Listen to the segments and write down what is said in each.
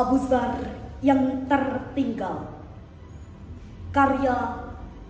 Abu Zar yang tertinggal. Karya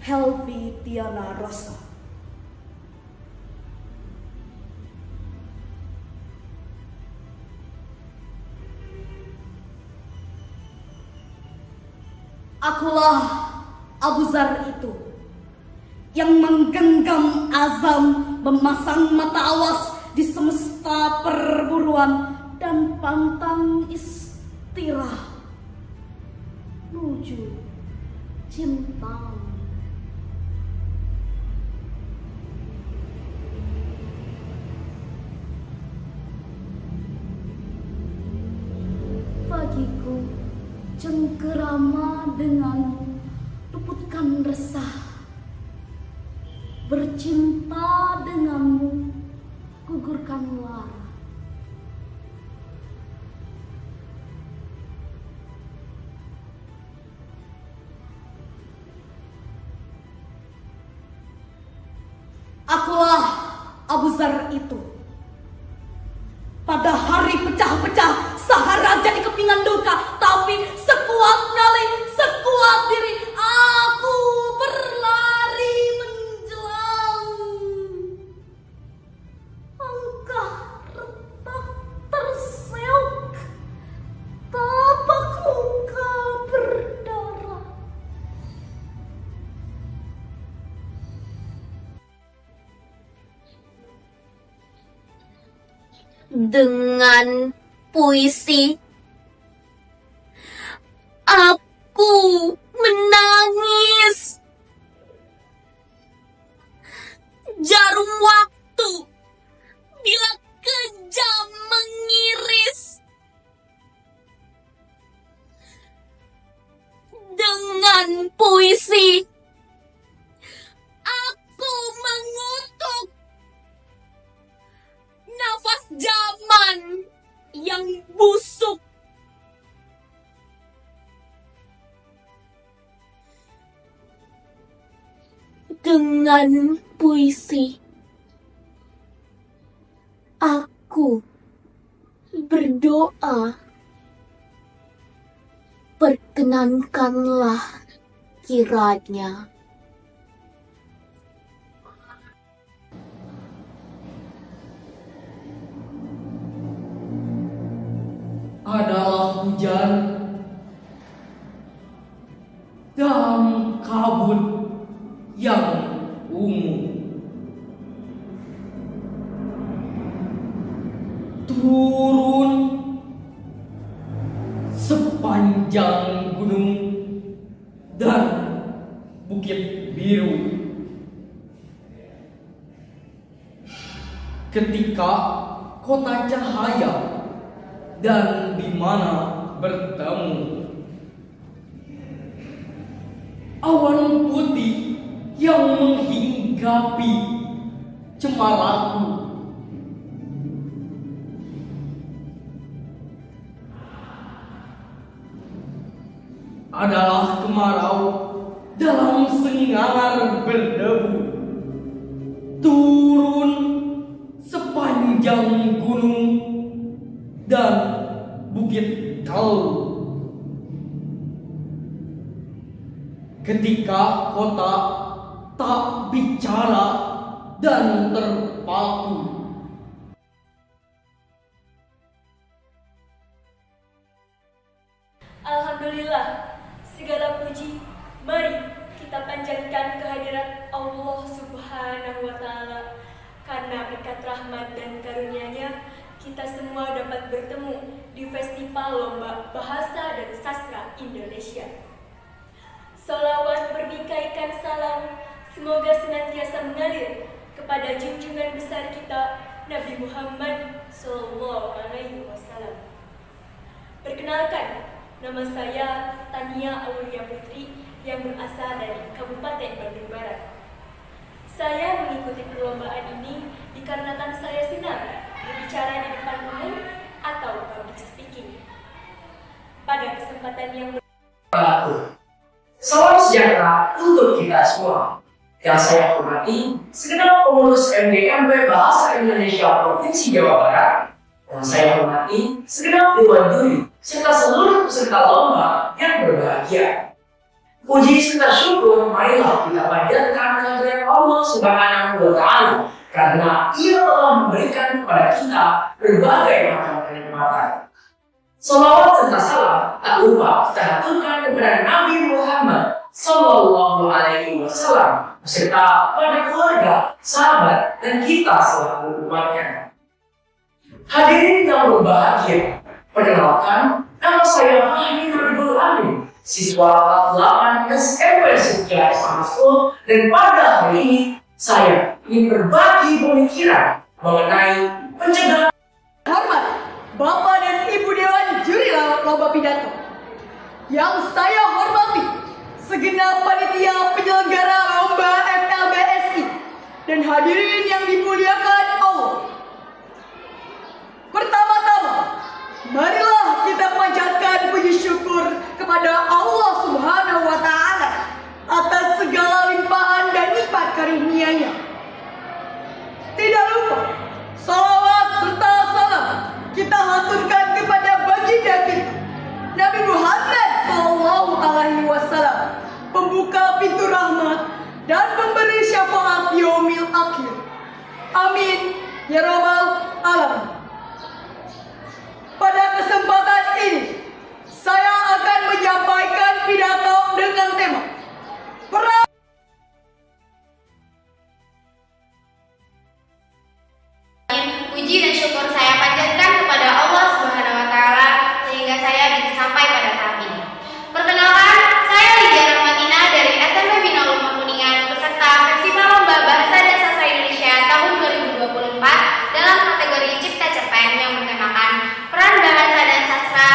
Helvi Tiana Rosa. Akulah Abu Zar itu yang menggenggam azam memasang mata awas di semesta perburuan dan pantang istirahat menuju cinta. Bagiku cengkerama denganmu, luputkan resah. Bercinta denganmu, gugurkan lara. Akulah Abu Zar itu. Pada hari pecah-pecah, sahara jadi kepingan duka, tapi sekuat nyali, sekuat diri, aku berlari menjelang. Langkah retak terseok, tapak muka berdarah. Dengan puisi, aku menangis. Jarum waktu bila kejam mengiris. Dengan puisi, aku mengutuk nafas zaman yang busuk. Dengan puisi, aku berdoa, perkenankanlah kiranya adalah hujan dalam kabut yang ungu, turun sepanjang gunung dan bukit biru. Ketika kota cahaya dan di mana bertemu, awan putih yang menghinggapi cemaraku. Adalah kemarau dalam sengar berdebu, turun sepanjang gunung dan bukit kau. Ketika kota tak bicara dan terpaku. Alhamdulillah, segala puji, mari kita panjatkan kehadirat Allah Subhanahu wa Ta'ala. Karena berkat rahmat dan karunia-Nya, kita semua dapat bertemu di Festival Lomba Bahasa dan Sastra Indonesia. Salawat berbikaikan salam, semoga senantiasa mengalir kepada junjungan besar kita, Nabi Muhammad SAW. Perkenalkan, nama saya Tania Aulia Putri yang berasal dari Kabupaten Bandung Barat. Saya mengikuti perlombaan ini dikarenakan saya senang berbicara di depan umum atau public speaking. Pada kesempatan yang salam sejahtera untuk kita semua. Yang saya hormati segenap pengurus MDMB Bahasa Indonesia Provinsi Jawa Barat. Yang saya hormati segenap dewan juri serta seluruh peserta lomba yang berbahagia. Puji serta syukur marilah kita panjatkan kehadirat Allah Subhanahu wa Ta'ala, karena Ia telah memberikan kepada kita berbagai macam kenikmatan. Salawat serta salam tak lupa kita haturkan kepada Nabi Muhammad Sallallahu Alaihi Wasallam beserta pada keluarga, sahabat, dan kita selaku umatnya. Hadirin yang berbahagia, perkenalkan, nama saya Fahmi Nurul Amin, siswa kelas 8 SMP Setia Islamic School, dan pada hari ini saya ingin berbagi pemikiran mengenai pencegahan. Hormat Bapak dan Ibu Dewan Juri Lomba Pidato. Yang saya hormati segenap panitia penyelenggara lomba FLBSI dan hadirin yang dimuliakan Allah. Pertama-tama, marilah kita panjatkan puji syukur kepada Allah Subhanahu wa Ta'ala atas segala limpahan dan nikmat karunia-Nya. Tidak lupa, salawat serta salam kita haturkan kepada baginda kita, Nabi Muhammad Sallallahu Alaihi Wasallam, pembuka pintu rahmat dan pemberi syafaat yaumil akhir. Amin ya rabbal alamin. Pada kesempatan ini, saya akan menyampaikan pidato dengan tema perang. Puji dan syukur saya panjatkan kepada Allah Subhanahu wa Ta'ala sehingga saya bisa sampai pada tahap ini. Perkenalkan, saya Lydia Rahmatina dari SMP Bina Ulumah Kuningan, peserta Festival Lomba Bahasa dan Sastra Indonesia tahun 2024 dalam kategori Cipta Cerpen yang bertemakan Peran Bahasa dan Sastra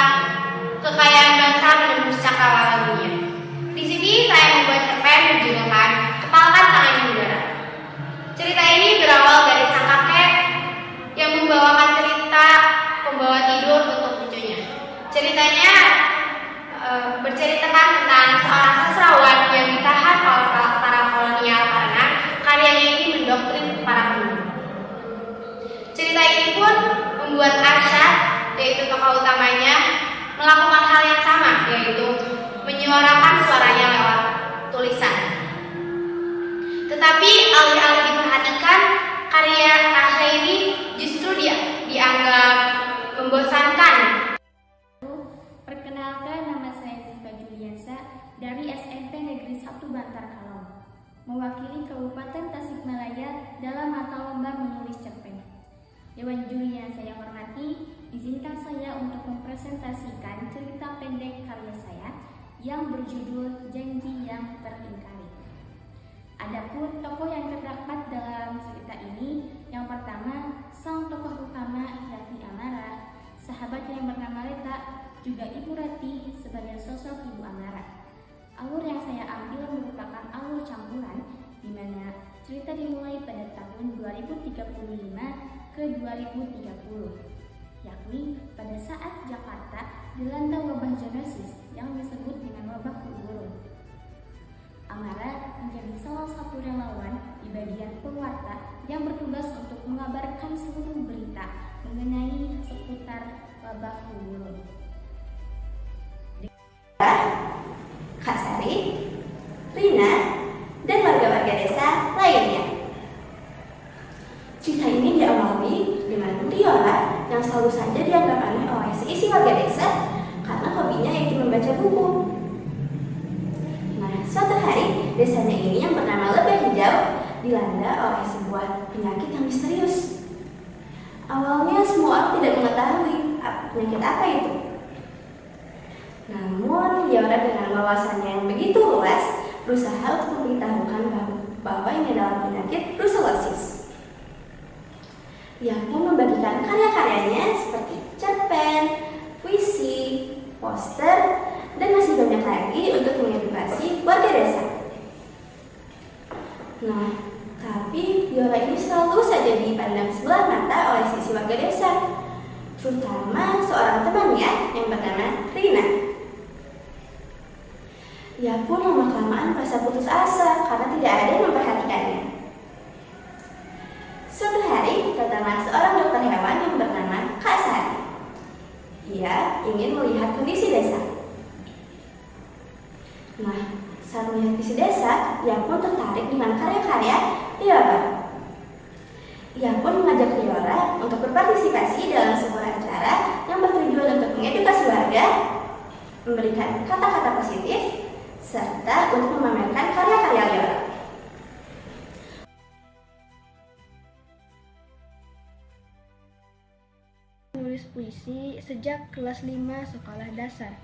Kekayaan Bangsa Menembus Cakrawala Dunia. Di sini saya membuat cerpen berjudulkan Kepalkan Tangannya Udara. Cerita ini berawal dari sang kakek yang membawakan cerita pembawa tidur untuk cucunya. Ceritanya berceritakan tentang seorang sastrawan yang ditahan oleh para kolonial karena karyanya ini mendoktrin para penduduk. Cerita ini pun membuat Arsyad, yaitu tokoh utamanya, melakukan hal yang sama, yaitu menyuarakan suaranya lewat tulisan. Tetapi alih-alih diperhatikan, karya Arsyad ini justru dianggap membosankan. Perkenalkan, nama saya Ziva Juliansa dari SMP Negeri 1 Bantar Kalong, mewakili Kabupaten Tasikmalaya dalam mata lomba menulis cerpen. Dewan juri yang saya hormati, izinkan saya untuk mempresentasikan cerita pendek karya saya yang berjudul Janji Yang Teringkari. Adapun tokoh yang terdapat dalam cerita ini, yang pertama, sang tokoh utama Yati Amara, sahabatnya yang bernama Leta, juga Ibu Rati sebagai sosok Ibu Amara. Alur yang saya ambil merupakan alur campuran, di mana cerita dimulai pada tahun 2035 ke 2030, yakni pada saat Jakarta dilanda wabah zoonosis yang disebut dengan wabah flu burung. Amara menjadi salah satu relawan di bagian pewarta yang bertugas untuk mengabarkan seluruh berita mengenai seputar wabah flu burung. Kak Sari, Rina, dan warga-warga desa lainnya. Cerita ini diawali dengan Riola yang selalu saja dianggap aneh oleh seisi warga desa karena hobinya yaitu membaca buku. Nah, suatu hari desanya ini yang bernama Lebah Hijau dilanda oleh sebuah penyakit yang misterius. Awalnya semua orang tidak mengetahui penyakit apa itu. Namun, Yora dengan wawasannya yang begitu luas berusaha untuk memberitahukan bahwa ini adalah penyakit brusellosis. Ia pun membagikan karya-karyanya seperti cerpen, puisi, poster, dan masih banyak lagi untuk mengedukasi warga desa. Nah, tapi Yora ini selalu saja dipandang sebelah mata oleh sisi warga desa, terutama seorang temannya yang bernama Rina. Ia pun lama-kelamaan merasa putus asa karena tidak ada yang memperhatikannya. Suatu hari, datanglah seorang dokter hewan yang bernama Kak Sari. Ia ingin melihat Ia pun mengajak Viola untuk berpartisipasi dalam sebuah acara yang bertujuan untuk mengedukasi warga, memberikan kata-kata positif, serta untuk memamerkan karya-karya Viola. Menulis puisi sejak kelas 5 sekolah dasar.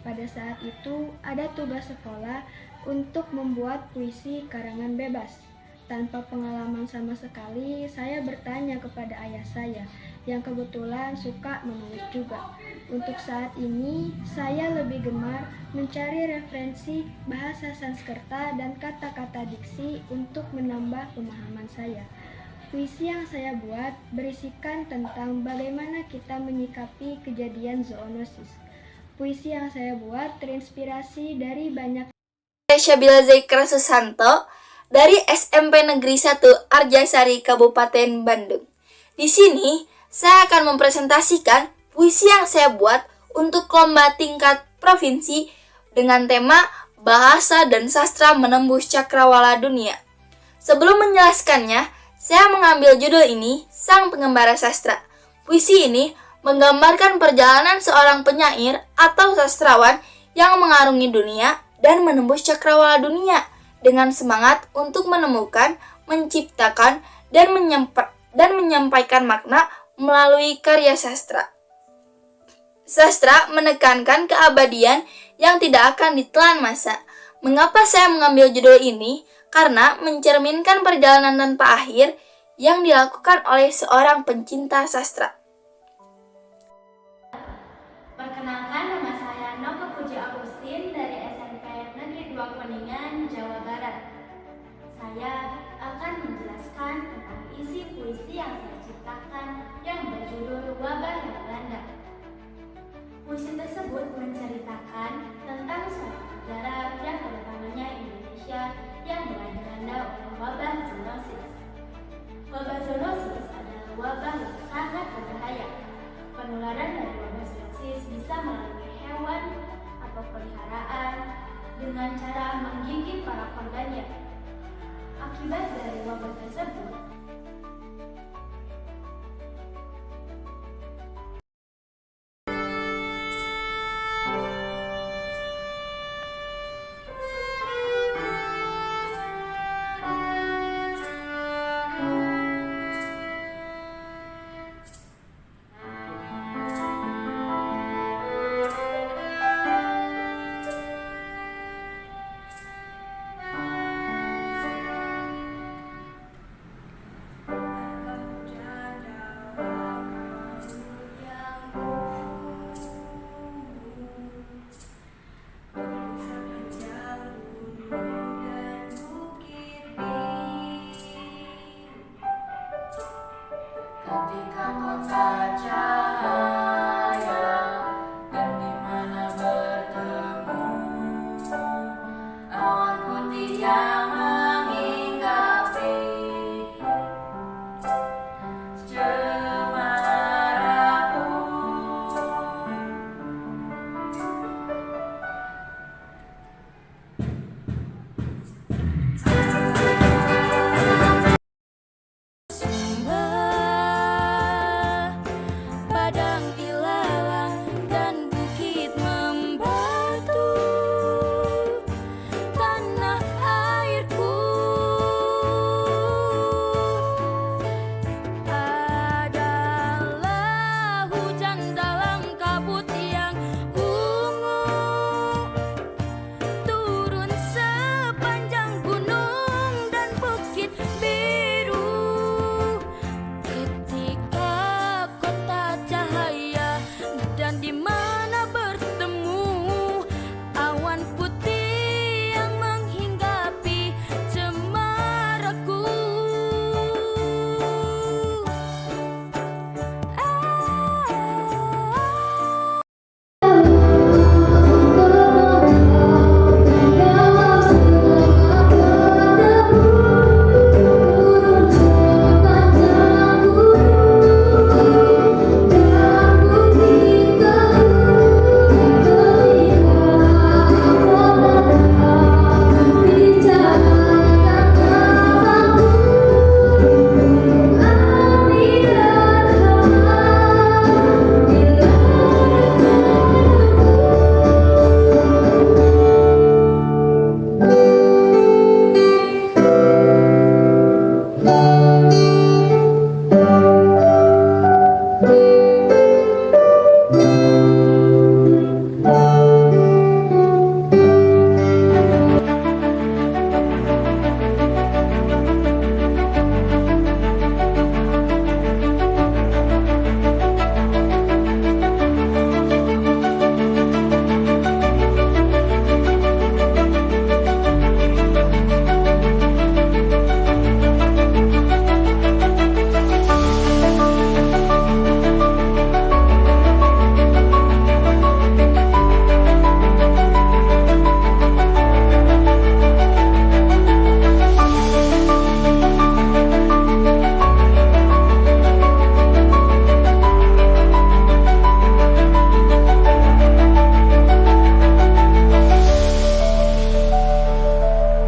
Pada saat itu ada tugas sekolah untuk membuat puisi karangan bebas. Tanpa pengalaman sama sekali, saya bertanya kepada ayah saya yang kebetulan suka menulis juga. Untuk saat ini, saya lebih gemar mencari referensi bahasa Sanskerta dan kata-kata diksi untuk menambah pemahaman saya. Puisi yang saya buat berisikan tentang bagaimana kita menyikapi kejadian zoonosis. Puisi yang saya buat terinspirasi dari banyak Syabila Zaikra Susanto dari SMP Negeri 1 Arjasari Kabupaten Bandung. Di sini, saya akan mempresentasikan puisi yang saya buat untuk lomba tingkat provinsi dengan tema Bahasa dan Sastra Menembus Cakrawala Dunia. Sebelum menjelaskannya, saya mengambil judul ini, Sang Pengembara Sastra. Puisi ini menggambarkan perjalanan seorang penyair atau sastrawan yang mengarungi dunia dan menembus cakrawala dunia dengan semangat untuk menemukan, menciptakan, dan menyampaikan makna melalui karya sastra. Sastra menekankan keabadian yang tidak akan ditelan masa. Mengapa saya mengambil judul ini? Karena mencerminkan perjalanan tanpa akhir yang dilakukan oleh seorang pencinta sastra. Perkenalkan, nama saya Noka Puji Agustin dari SMP Negeri 2 Kuningan, Jawa Barat. Saya akan menjelaskan tentang isi puisi yang saya ciptakan yang berjudul Wabah yang Melanda. Puisi tersebut menceritakan tentang suatu negara yang terutamanya Indonesia yang mulai dilanda oleh wabah zoonosis. Wabah zoonosis adalah wabah yang sangat berbahaya. Penularan dari wabah zoonosis bisa melalui hewan atau peliharaan dengan cara menggigit para korbannya. Akibat dari wabah tersebut, ketika kota cahaya